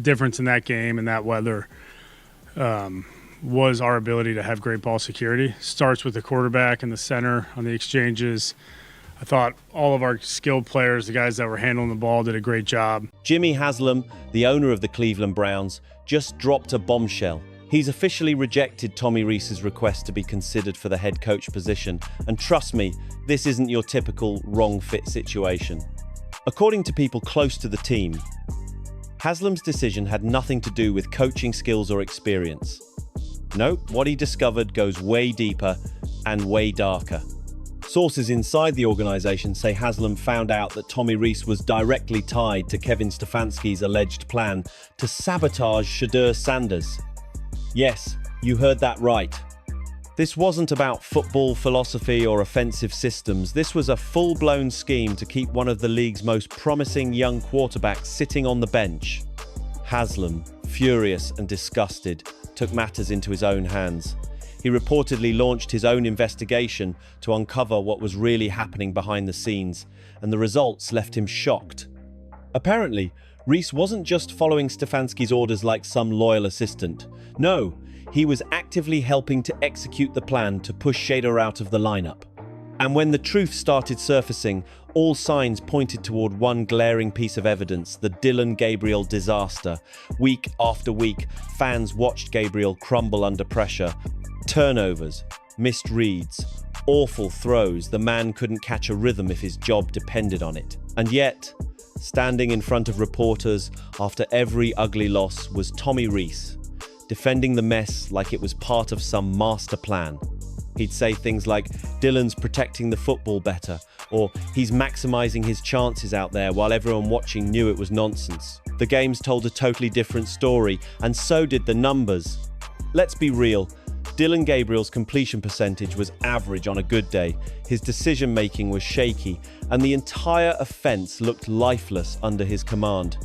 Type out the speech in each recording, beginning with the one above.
difference in that game and that weather was our ability to have great ball security. Starts with the quarterback and the center on the exchanges. I thought all of our skilled players, the guys that were handling the ball, did a great job. Jimmy Haslam, the owner of the Cleveland Browns, just dropped a bombshell. He's officially rejected Tommy Rees's request to be considered for the head coach position. And trust me, this isn't your typical wrong fit situation. According to people close to the team, Haslam's decision had nothing to do with coaching skills or experience. No, what he discovered goes way deeper and way darker. Sources inside the organization say Haslam found out that Tommy Rees was directly tied to Kevin Stefanski's alleged plan to sabotage Shedeur Sanders. Yes, you heard that right. This wasn't about football philosophy or offensive systems. This was a full-blown scheme to keep one of the league's most promising young quarterbacks sitting on the bench. Haslam, furious and disgusted, took matters into his own hands. He reportedly launched his own investigation to uncover what was really happening behind the scenes, and the results left him shocked. Apparently, Rees wasn't just following Stefanski's orders like some loyal assistant. No, he was actively helping to execute the plan to push Shedeur out of the lineup. And when the truth started surfacing, all signs pointed toward one glaring piece of evidence: the Dillon Gabriel disaster. Week after week, fans watched Gabriel crumble under pressure. Turnovers, missed reads, awful throws. The man couldn't catch a rhythm if his job depended on it. And yet, standing in front of reporters after every ugly loss was Tommy Rees, defending the mess like it was part of some master plan. He'd say things like, "Dillon's protecting the football better," or "he's maximizing his chances out there," while everyone watching knew it was nonsense. The games told a totally different story, and so did the numbers. Let's be real. Dillon Gabriel's completion percentage was average on a good day, his decision-making was shaky, and the entire offense looked lifeless under his command.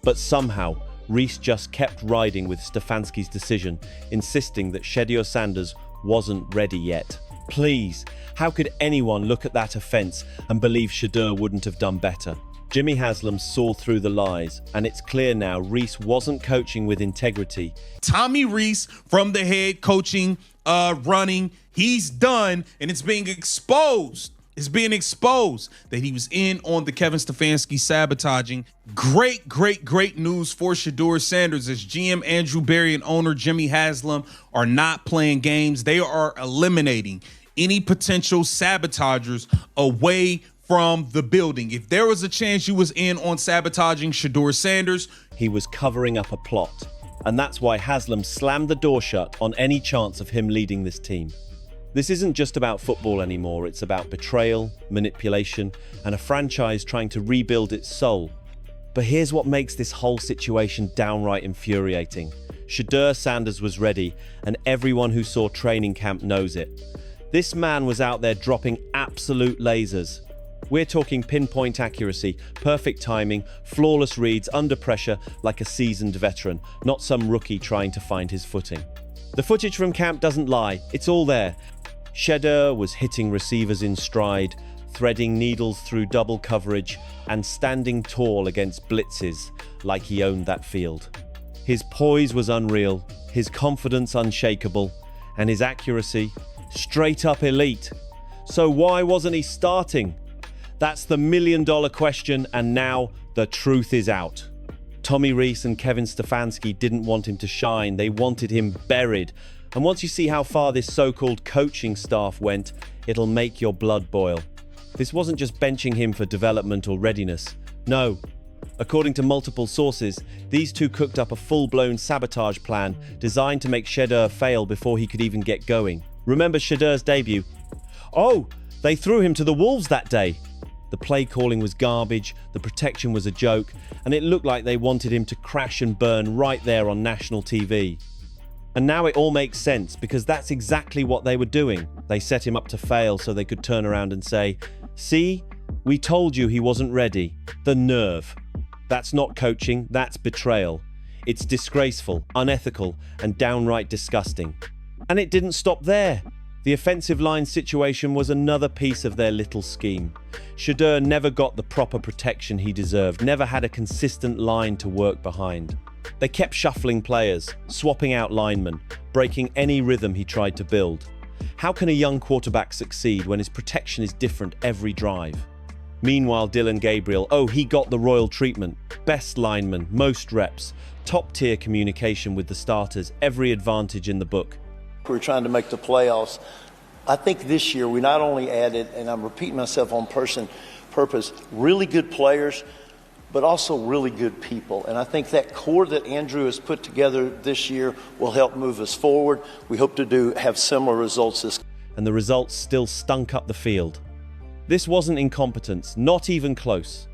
But somehow, Rees just kept riding with Stefanski's decision, insisting that Shedeur Sanders wasn't ready yet. Please, how could anyone look at that offense and believe Shedeur wouldn't have done better? Jimmy Haslam saw through the lies, and it's clear now Rees wasn't coaching with integrity. Tommy Rees from the head coaching, running, he's done, and it's being exposed. It's being exposed that he was in on the Kevin Stefanski sabotaging. Great news for Shedeur Sanders as GM Andrew Berry and owner Jimmy Haslam are not playing games. They are eliminating any potential sabotagers away from the building. If there was a chance you was in on sabotaging Shedeur Sanders, he was covering up a plot. And that's why Haslam slammed the door shut on any chance of him leading this team. This isn't just about football anymore. It's about betrayal, manipulation, and a franchise trying to rebuild its soul. But here's what makes this whole situation downright infuriating. Shedeur Sanders was ready, and everyone who saw training camp knows it. This man was out there dropping absolute lasers. We're talking pinpoint accuracy, perfect timing, flawless reads under pressure like a seasoned veteran, not some rookie trying to find his footing. The footage from camp doesn't lie, it's all there. Shedeur was hitting receivers in stride, threading needles through double coverage, and standing tall against blitzes like he owned that field. His poise was unreal, his confidence unshakable, and his accuracy straight up elite. So why wasn't he starting? That's the million-dollar question, and now the truth is out. Tommy Rees and Kevin Stefanski didn't want him to shine, they wanted him buried. And once you see how far this so-called coaching staff went, it'll make your blood boil. This wasn't just benching him for development or readiness. No. According to multiple sources, these two cooked up a full-blown sabotage plan designed to make Shedeur fail before he could even get going. Remember Shedeur's debut? Oh, they threw him to the wolves that day. The play calling was garbage, the protection was a joke, and it looked like they wanted him to crash and burn right there on national TV. And now it all makes sense, because that's exactly what they were doing. They set him up to fail so they could turn around and say, "See, we told you he wasn't ready." The nerve. That's not coaching, that's betrayal. It's disgraceful, unethical, and downright disgusting. And it didn't stop there. The offensive line situation was another piece of their little scheme. Shedeur never got the proper protection he deserved, never had a consistent line to work behind. They kept shuffling players, swapping out linemen, breaking any rhythm he tried to build. How can a young quarterback succeed when his protection is different every drive? Meanwhile, Dylan Gabriel, he got the royal treatment. Best lineman, most reps, top-tier communication with the starters, every advantage in the book. We're trying to make the playoffs. I think this year we not only added, and I'm repeating myself on purpose, really good players, but also really good people. And I think that core that Andrew has put together this year will help move us forward. We hope to have similar results this. And the results still stunk up the field. This wasn't incompetence, not even close.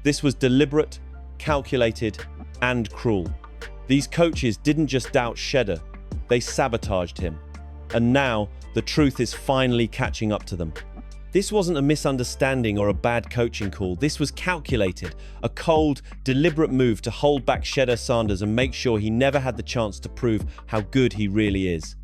This was deliberate, calculated, and cruel. These coaches didn't just doubt Shedeur, they sabotaged him. And now, the truth is finally catching up to them. This wasn't a misunderstanding or a bad coaching call. This was calculated, a cold, deliberate move to hold back Shedeur Sanders and make sure he never had the chance to prove how good he really is.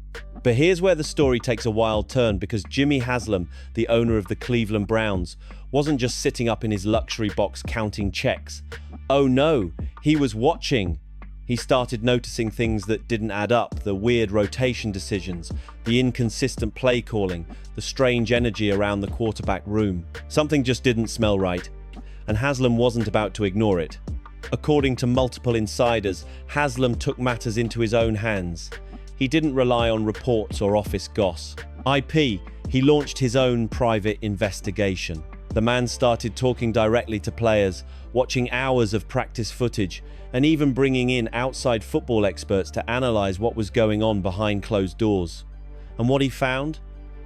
But here's where the story takes a wild turn, because Jimmy Haslam, the owner of the Cleveland Browns, wasn't just sitting up in his luxury box counting checks. Oh no, he was watching. He started noticing things that didn't add up, the weird rotation decisions, the inconsistent play calling, the strange energy around the quarterback room. Something just didn't smell right, and Haslam wasn't about to ignore it. According to multiple insiders, Haslam took matters into his own hands. He didn't rely on reports or office goss. He launched his own private investigation. The man started talking directly to players, watching hours of practice footage, and even bringing in outside football experts to analyze what was going on behind closed doors. And what he found?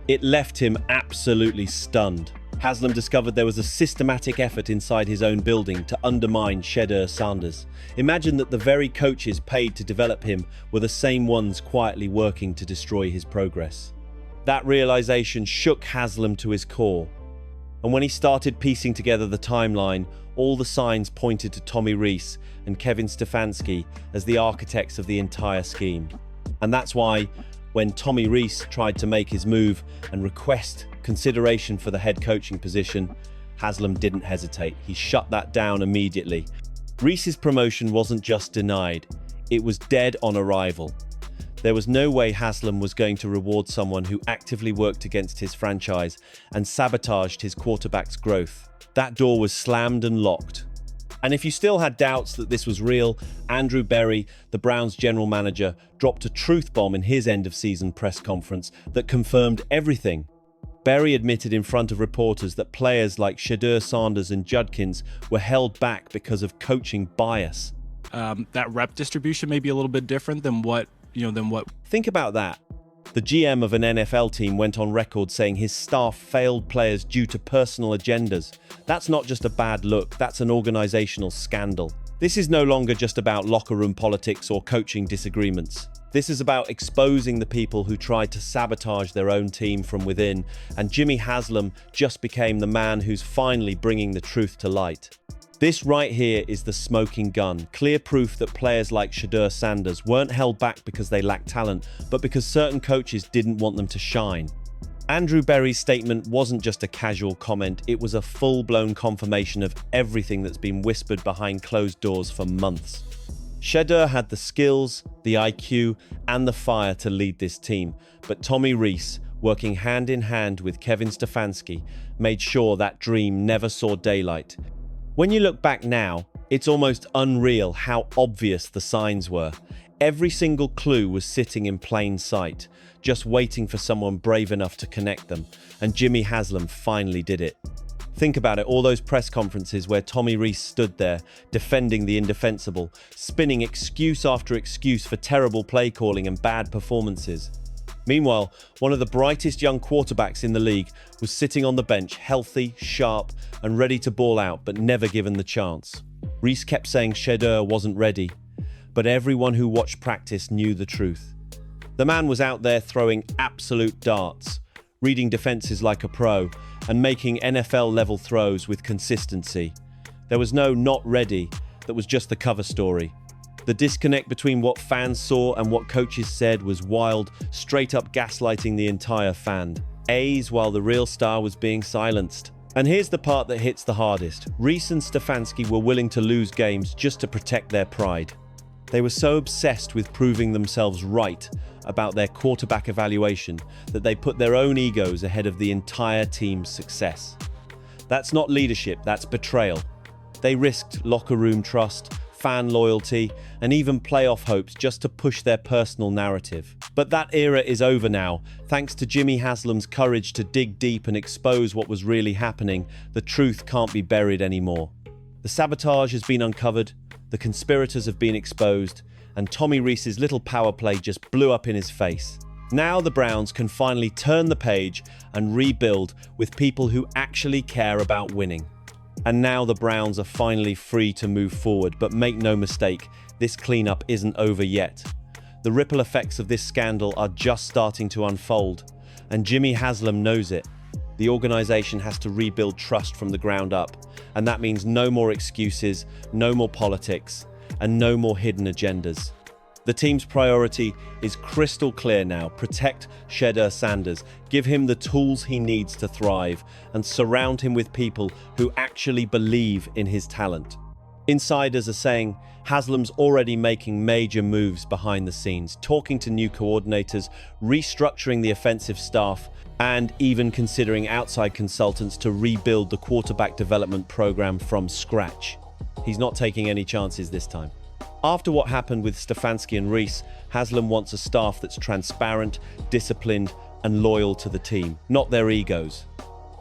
It left him absolutely stunned. Haslam discovered there was a systematic effort inside his own building to undermine Shedeur Sanders. Imagine that the very coaches paid to develop him were the same ones quietly working to destroy his progress. That realization shook Haslam to his core. And when he started piecing together the timeline, all the signs pointed to Tommy Rees and Kevin Stefanski as the architects of the entire scheme. And that's why, when Tommy Rees tried to make his move and request consideration for the head coaching position, Haslam didn't hesitate. He shut that down immediately. Rees's promotion wasn't just denied, it was dead on arrival. There was no way Haslam was going to reward someone who actively worked against his franchise and sabotaged his quarterback's growth. That door was slammed and locked. And if you still had doubts that this was real, Andrew Berry, the Browns general manager, dropped a truth bomb in his end-of-season press conference that confirmed everything. Berry admitted in front of reporters that players like Shedeur Sanders and Judkins were held back because of coaching bias. That rep distribution may be a little bit different than what. Think about that. The GM of an NFL team went on record saying his staff failed players due to personal agendas. That's not just a bad look, that's an organizational scandal. This is no longer just about locker room politics or coaching disagreements. This is about exposing the people who tried to sabotage their own team from within, and Jimmy Haslam just became the man who's finally bringing the truth to light. This right here is the smoking gun, clear proof that players like Shedeur Sanders weren't held back because they lacked talent, but because certain coaches didn't want them to shine. Andrew Berry's statement wasn't just a casual comment, it was a full-blown confirmation of everything that's been whispered behind closed doors for months. Shedeur had the skills, the IQ, and the fire to lead this team, but Tommy Rees, working hand in hand with Kevin Stefanski, made sure that dream never saw daylight. When you look back now, it's almost unreal how obvious the signs were. Every single clue was sitting in plain sight, just waiting for someone brave enough to connect them, and Jimmy Haslam finally did it. Think about it, all those press conferences where Tommy Rees stood there, defending the indefensible, spinning excuse after excuse for terrible play calling and bad performances. Meanwhile, one of the brightest young quarterbacks in the league was sitting on the bench, healthy, sharp, and ready to ball out, but never given the chance. Rees kept saying Shedeur wasn't ready, but everyone who watched practice knew the truth. The man was out there throwing absolute darts, reading defenses like a pro, and making NFL-level throws with consistency. There was no "not ready," that was just the cover story. The disconnect between what fans saw and what coaches said was wild, straight up gaslighting the entire fan. A's while the real star was being silenced. And here's the part that hits the hardest. Reese and Stefanski were willing to lose games just to protect their pride. They were so obsessed with proving themselves right about their quarterback evaluation that they put their own egos ahead of the entire team's success. That's not leadership, that's betrayal. They risked locker room trust, fan loyalty, and even playoff hopes just to push their personal narrative. But that era is over now. Thanks to Jimmy Haslam's courage to dig deep and expose what was really happening, the truth can't be buried anymore. The sabotage has been uncovered, the conspirators have been exposed, and Tommy Rees's little power play just blew up in his face. Now the Browns can finally turn the page and rebuild with people who actually care about winning. And now the Browns are finally free to move forward, but make no mistake, this cleanup isn't over yet. The ripple effects of this scandal are just starting to unfold, and Jimmy Haslam knows it. The organization has to rebuild trust from the ground up, and that means no more excuses, no more politics, and no more hidden agendas. The team's priority is crystal clear now. Protect Shedeur Sanders, give him the tools he needs to thrive, and surround him with people who actually believe in his talent. Insiders are saying Haslam's already making major moves behind the scenes, talking to new coordinators, restructuring the offensive staff, and even considering outside consultants to rebuild the quarterback development program from scratch. He's not taking any chances this time. After what happened with Stefanski and Rees, Haslam wants a staff that's transparent, disciplined, and loyal to the team, not their egos.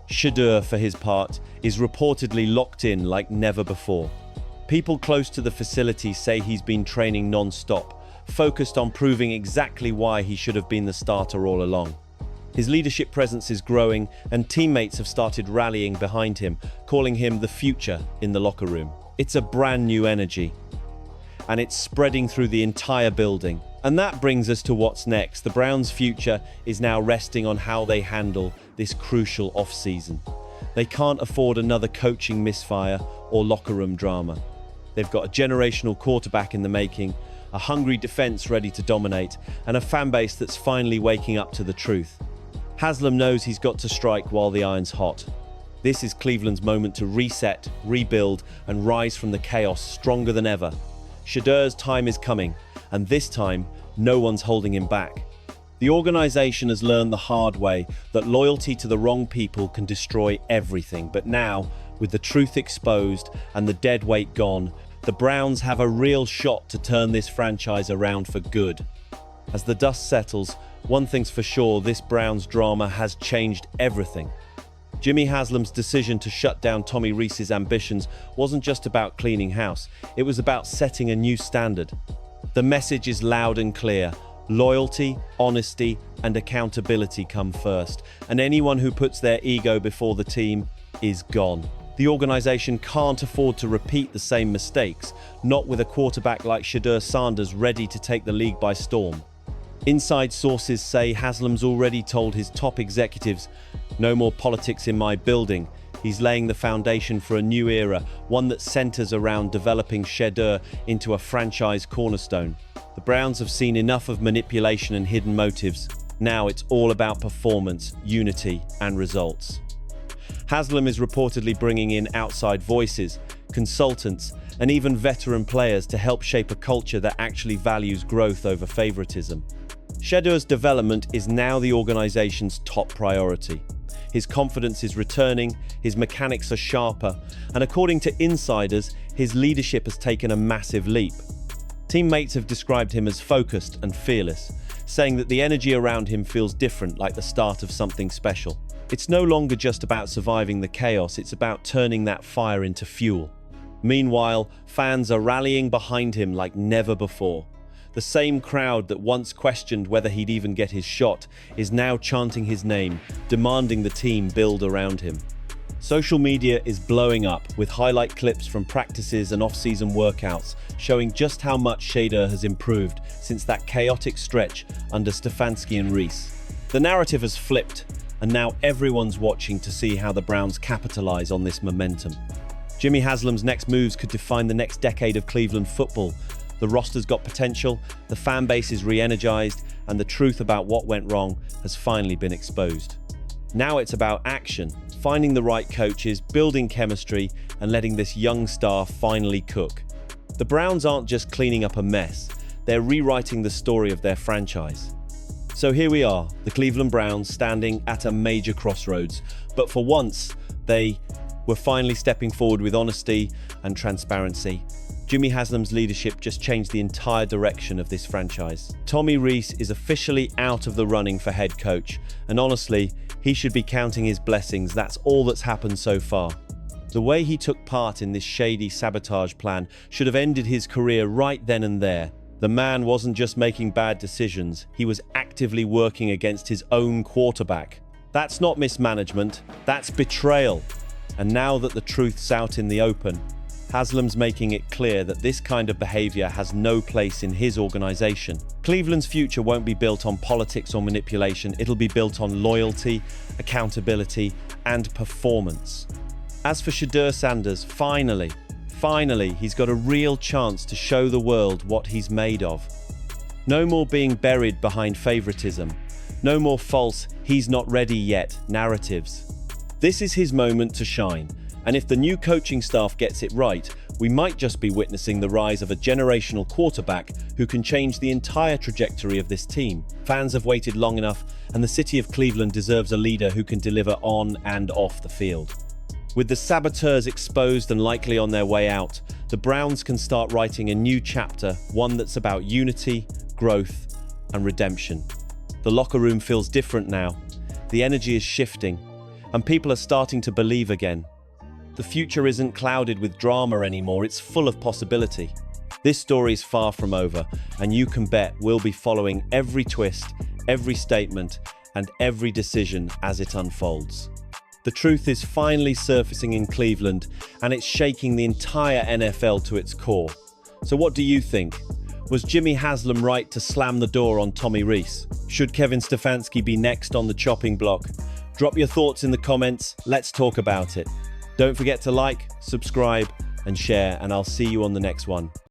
Shedeur, for his part, is reportedly locked in like never before. People close to the facility say he's been training non-stop, focused on proving exactly why he should have been the starter all along. His leadership presence is growing, and teammates have started rallying behind him, calling him the future in the locker room. It's a brand new energy, and it's spreading through the entire building. And that brings us to what's next. The Browns' future is now resting on how they handle this crucial off-season. They can't afford another coaching misfire or locker room drama. They've got a generational quarterback in the making, a hungry defense ready to dominate, and a fan base that's finally waking up to the truth. Haslam knows he's got to strike while the iron's hot. This is Cleveland's moment to reset, rebuild, and rise from the chaos stronger than ever. Shedeur's time is coming, and this time, no one's holding him back. The organization has learned the hard way that loyalty to the wrong people can destroy everything. But now, with the truth exposed and the dead weight gone, the Browns have a real shot to turn this franchise around for good. As the dust settles, one thing's for sure, this Browns drama has changed everything. Jimmy Haslam's decision to shut down Tommy Rees's ambitions wasn't just about cleaning house, it was about setting a new standard. The message is loud and clear. Loyalty, honesty, and accountability come first, and anyone who puts their ego before the team is gone. The organization can't afford to repeat the same mistakes, not with a quarterback like Shedeur Sanders ready to take the league by storm. Inside sources say Haslam's already told his top executives, "No more politics in my building." He's laying the foundation for a new era, one that centers around developing Shedeur into a franchise cornerstone. The Browns have seen enough of manipulation and hidden motives. Now it's all about performance, unity, and results. Haslam is reportedly bringing in outside voices, consultants, and even veteran players to help shape a culture that actually values growth over favoritism. Shedeur's development is now the organization's top priority. His confidence is returning, his mechanics are sharper, and according to insiders, his leadership has taken a massive leap. Teammates have described him as focused and fearless, saying that the energy around him feels different, like the start of something special. It's no longer just about surviving the chaos, it's about turning that fire into fuel. Meanwhile, fans are rallying behind him like never before. The same crowd that once questioned whether he'd even get his shot is now chanting his name, demanding the team build around him. Social media is blowing up with highlight clips from practices and off-season workouts showing just how much Shedeur has improved since that chaotic stretch under Stefanski and Rees. The narrative has flipped, and now everyone's watching to see how the Browns capitalize on this momentum. Jimmy Haslam's next moves could define the next decade of Cleveland football. The roster's got potential, the fan base is re-energized, and the truth about what went wrong has finally been exposed. Now it's about action, finding the right coaches, building chemistry, and letting this young star finally cook. The Browns aren't just cleaning up a mess, they're rewriting the story of their franchise. So here we are, the Cleveland Browns standing at a major crossroads, but for once, they were finally stepping forward with honesty and transparency. Jimmy Haslam's leadership just changed the entire direction of this franchise. Tommy Rees is officially out of the running for head coach, and honestly, he should be counting his blessings. That's all that's happened so far. The way he took part in this shady sabotage plan should have ended his career right then and there. The man wasn't just making bad decisions, he was actively working against his own quarterback. That's not mismanagement, that's betrayal. And now that the truth's out in the open, Haslam's making it clear that this kind of behavior has no place in his organization. Cleveland's future won't be built on politics or manipulation, it'll be built on loyalty, accountability, and performance. As for Shedeur Sanders, finally, he's got a real chance to show the world what he's made of. No more being buried behind favoritism. No more false, he's not ready yet narratives. This is his moment to shine. And if the new coaching staff gets it right, we might just be witnessing the rise of a generational quarterback who can change the entire trajectory of this team. Fans have waited long enough, and the city of Cleveland deserves a leader who can deliver on and off the field. With the saboteurs exposed and likely on their way out, the Browns can start writing a new chapter, one that's about unity, growth, and redemption. The locker room feels different now. The energy is shifting, and people are starting to believe again. The future isn't clouded with drama anymore, it's full of possibility. This story is far from over, and you can bet we'll be following every twist, every statement, and every decision as it unfolds. The truth is finally surfacing in Cleveland, and it's shaking the entire NFL to its core. So what do you think? Was Jimmy Haslam right to slam the door on Tommy Rees? Should Kevin Stefanski be next on the chopping block? Drop your thoughts in the comments, let's talk about it. Don't forget to like, subscribe, and share, and I'll see you on the next one.